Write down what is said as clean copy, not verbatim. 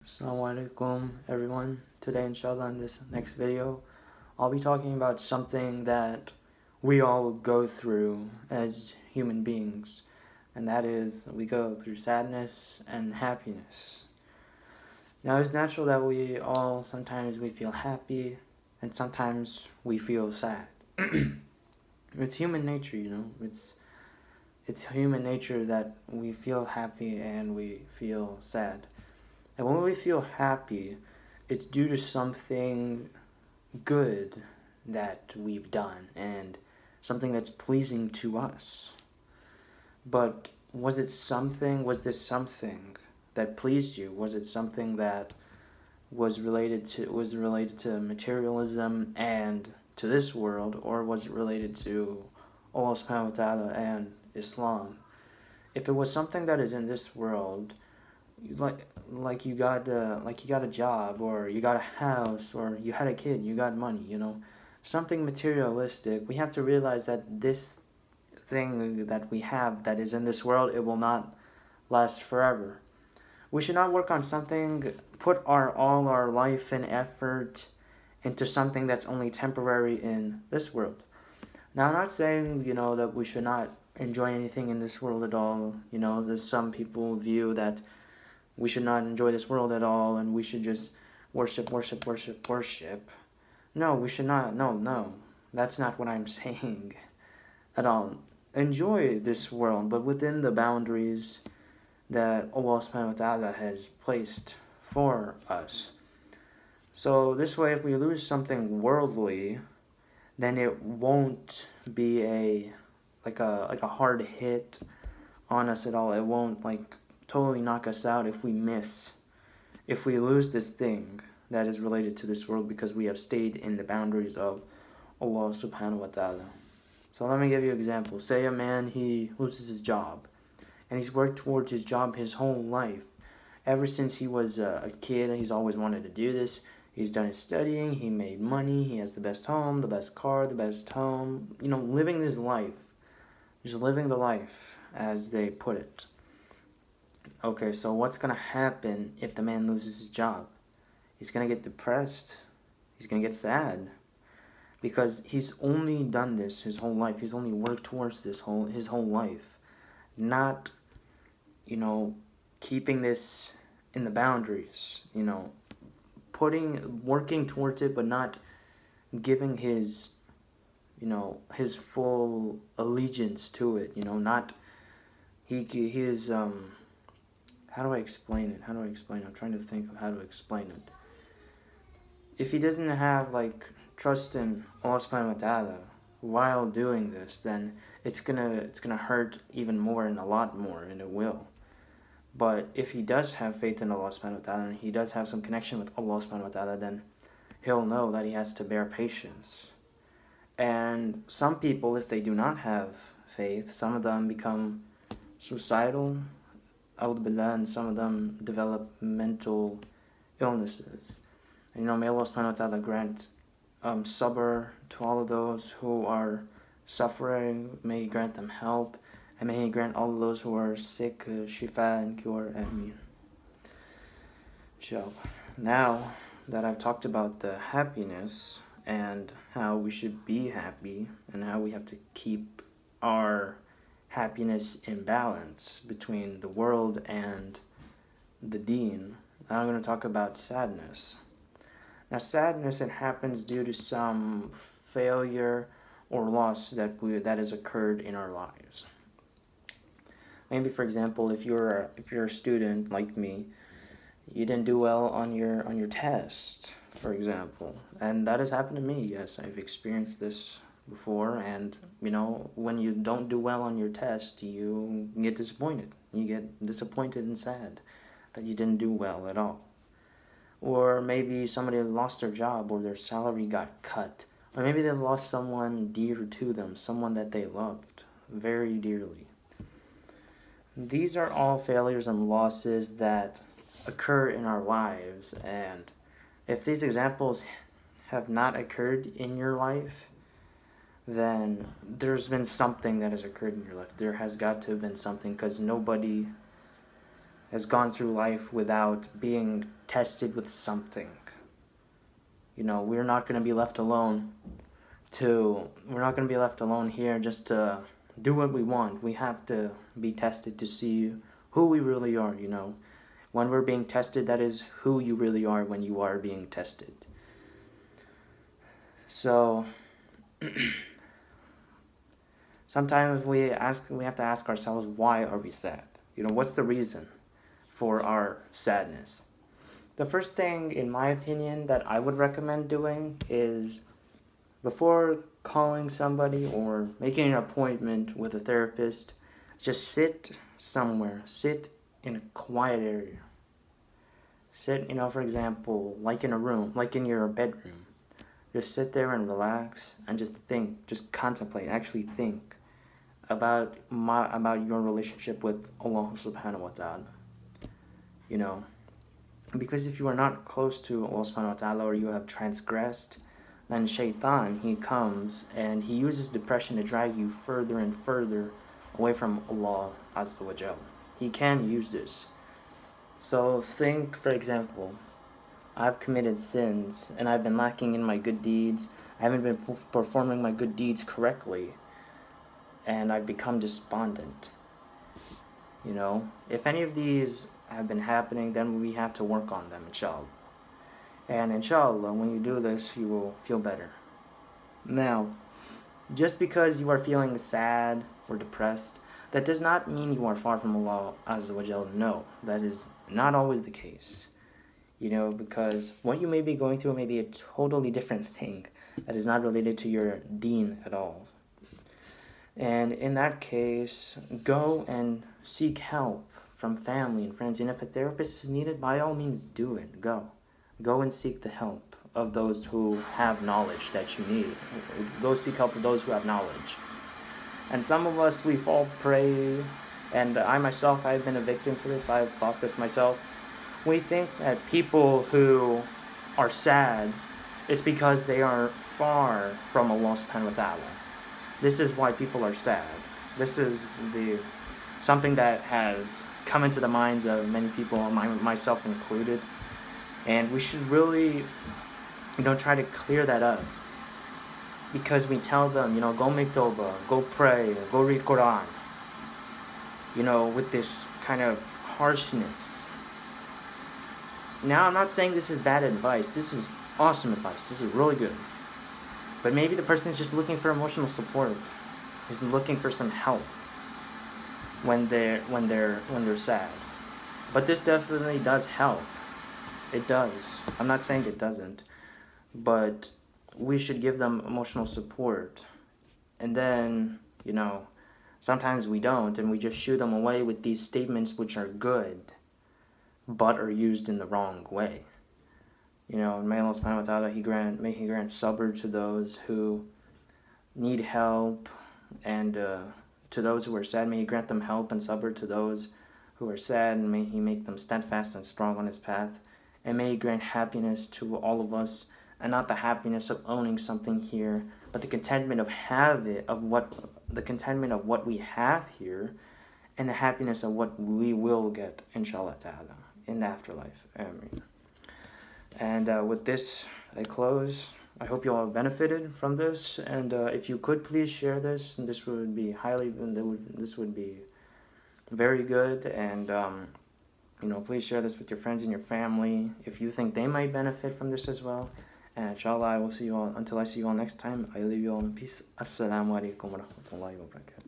Assalamu alaikum everyone. Today inshallah in this next video I'll be talking about something that we all go through as human beings, and that is we go through sadness and happiness. Now it's natural that sometimes we feel happy and sometimes we feel sad. It's human nature, it's human nature that we feel happy and we feel sad. And when we feel happy, it's due to something good that we've done and something that's pleasing to us. But was this something that pleased you? Was it something that was related to materialism and to this world, or was it related to Allah subhanahu wa ta'ala and Islam? If it was something that is in this world, like you got a job, or you got a house, or you had a kid, you got money, something materialistic, we have to realize that this thing that we have that is in this world, it will not last forever. We should not work on something, put all our life and effort into something that's only temporary in this world. Now, I'm not saying, that we should not enjoy anything in this world at all. There's some people view that we should not enjoy this world at all and we should just worship. No, we should not. No. That's not what I'm saying at all. Enjoy this world, but within the boundaries that Allah subhanahu wa ta'ala has placed for us. So this way, if we lose something worldly, then it won't be a hard hit on us at all. It won't totally knock us out if we lose this thing that is related to this world, because we have stayed in the boundaries of Allah subhanahu wa ta'ala. So let me give you an example. Say a man, he loses his job, and he's worked towards his job his whole life. Ever since he was a kid, he's always wanted to do this. He's done his studying, he made money, he has the best home, the best car, the best home, living his life. Just living the life, as they put it. Okay, so what's going to happen if the man loses his job? He's going to get depressed. He's going to get sad. Because he's only done this his whole life. He's only worked towards his whole life. Not, keeping this in the boundaries. Working towards it, but not giving his full allegiance to it. He is, how do I explain it? I'm trying to think of how to explain it. If he doesn't have, trust in Allah subhanahu wa ta'ala while doing this, then it's gonna hurt even more and a lot more, and it will. But if he does have faith in Allah subhanahu wa ta'ala, and he does have some connection with Allah subhanahu wa ta'ala, then he'll know that he has to bear patience. And some people, if they do not have faith, some of them become suicidal, and some of them develop mental illnesses. And may Allah subhanahu wa ta'ala grant sabr to all of those who are suffering. May He grant them help, and may He grant all of those who are sick shifa and cure. Ameen. Inshallah. Now that I've talked about the happiness and how we should be happy and how we have to keep our happiness in balance between the world and the deen, now I'm going to talk about sadness. Now, sadness, it happens due to some failure or loss that has occurred in our lives. Maybe, for example, if you're a student like me, you didn't do well on your test, for example, and that has happened to me. Yes, I've experienced this before, and when you don't do well on your test, you get disappointed. You get disappointed and sad that you didn't do well at all. Or maybe somebody lost their job, or their salary got cut, or maybe they lost someone dear to them, someone that they loved very dearly. These are all failures and losses that occur in our lives, and if these examples have not occurred in your life, then there's been something that has occurred in your life. There has got to have been something, because nobody has gone through life without being tested with something. We're not going to be left alone here just to do what we want. We have to be tested to see who we really are. When we're being tested, that is who you really are when you are being tested. So sometimes we have to ask ourselves, why are we sad? What's the reason for our sadness? The first thing, in my opinion, that I would recommend doing is, before calling somebody or making an appointment with a therapist, just sit somewhere. Sit in a quiet area. Sit, for example, like in a room, like in your bedroom. Just sit there and relax and just think, just contemplate, actually think about your relationship with Allah subhanahu wa ta'ala. Because if you are not close to Allah subhanahu wa ta'ala, or you have transgressed, then shaitan, he comes and he uses depression to drag you further and further away from Allah Azza wa Jal. He can use this. So think, for example, I've committed sins and I've been lacking in my good deeds. I haven't been performing my good deeds correctly, and I've become despondent. If any of these have been happening, then we have to work on them, inshallah. And inshallah, when you do this, you will feel better. Now, just because you are feeling sad or depressed, that does not mean you are far from Allah Azza wa Jal. No, that is not always the case. Because what you may be going through may be a totally different thing that is not related to your deen at all. And in that case, go and seek help from family and friends. And if a therapist is needed, by all means do it. Go and seek the help of those who have knowledge that you need. Go seek help of those who have knowledge. And some of us, we fall prey, and I myself, I've been a victim to this. I've thought this myself. We think that people who are sad, it's because they are far from Allah subhanahu wa ta'ala. This is why people are sad. This is something that has come into the minds of many people, myself included. And we should really, try to clear that up. Because we tell them, go make tawbah, go pray, go read Quran. With this kind of harshness. Now, I'm not saying this is bad advice. This is awesome advice. This is really good. But maybe the person is just looking for emotional support. Is looking for some help when they're sad. But this definitely does help. It does. I'm not saying it doesn't. But we should give them emotional support. And then, sometimes we don't, and we just shoo them away with these statements which are good, but are used in the wrong way. May Allah subhanahu wa ta'ala, may He grant sabr to those who need help, and to those who are sad, may He grant them help and sabr to those who are sad, and may He make them steadfast and strong on His path, and may He grant happiness to all of us, and not the happiness of owning something here, but the contentment of what we have here, and the happiness of what we will get, inshallah ta'ala, in the afterlife. Ameen. And with this, I close. I hope you all have benefited from this, and if you could please share this, this would be very good, and please share this with your friends and your family if you think they might benefit from this as well. And inshallah, I will see you all, until I see you all next time, I leave you all in peace. Assalamu alaikum wa rahmatullahi wa barakatuh.